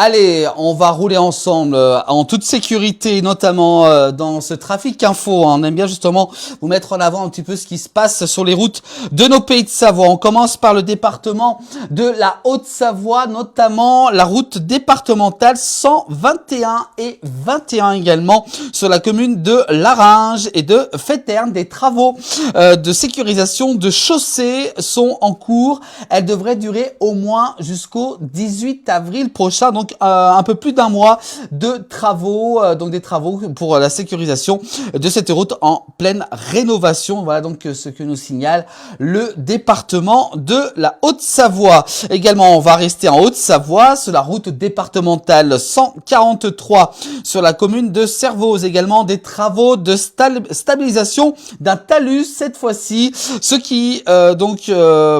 Allez, on va rouler ensemble en toute sécurité, notamment dans ce trafic info. On aime bien justement vous mettre en avant un petit peu ce qui se passe sur les routes de nos pays de Savoie. On commence par le département de la Haute-Savoie, notamment la route départementale 121 et 21 également sur la commune de Laringe et de Féterne. Des travaux de sécurisation de chaussées sont en cours. Elles devraient durer au moins jusqu'au 18 avril prochain, donc un peu plus d'un mois de travaux, donc des travaux pour la sécurisation de cette route en pleine rénovation. Voilà donc ce que nous signale le département de la Haute-Savoie. Également, on va rester en Haute-Savoie sur la route départementale 143 sur la commune de Servoz. Également des travaux de stabilisation d'un talus cette fois-ci, ce qui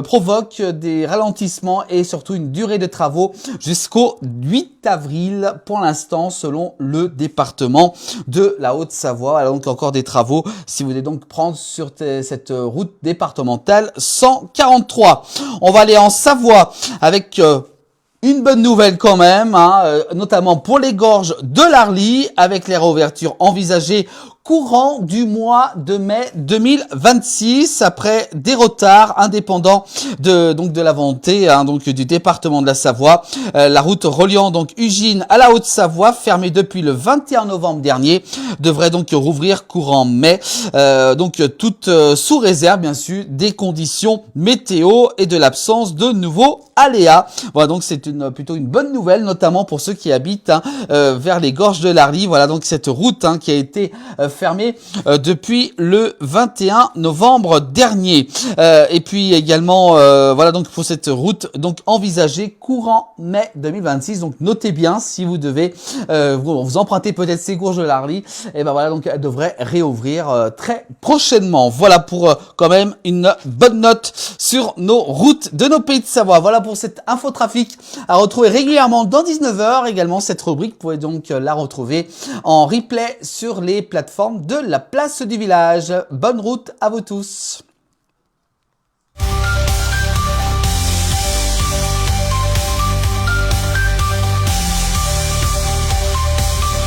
provoque des ralentissements et surtout une durée de travaux jusqu'au 8 avril pour l'instant selon le département de la Haute-Savoie. Voilà donc encore des travaux si vous voulez donc prendre sur cette route départementale 143. On va aller en Savoie avec une bonne nouvelle quand même, notamment pour les gorges de l'Arly avec les réouvertures envisagées courant du mois de mai 2026 après des retards indépendants de la volonté du département de la Savoie. La route reliant donc Ugine à la Haute-Savoie, fermée depuis le 21 novembre dernier, devrait donc rouvrir courant mai, toute sous réserve bien sûr des conditions météo et de l'absence de nouveaux aléas. Voilà donc c'est plutôt une bonne nouvelle, notamment pour ceux qui habitent vers les gorges de l'Arly. Voilà donc cette route qui a été fermé depuis le 21 novembre dernier. Et puis également, voilà donc pour cette route donc envisagée courant mai 2026. Donc notez bien si vous devez vous empruntez peut-être ces gorges de l'Arly. Et ben voilà donc elle devrait réouvrir très prochainement. Voilà pour quand même une bonne note sur nos routes de nos pays de Savoie. Voilà pour cette infotrafic à retrouver régulièrement dans 19 h. Également cette rubrique, vous pouvez donc la retrouver en replay sur les plateformes de la place du village. Bonne route à vous tous.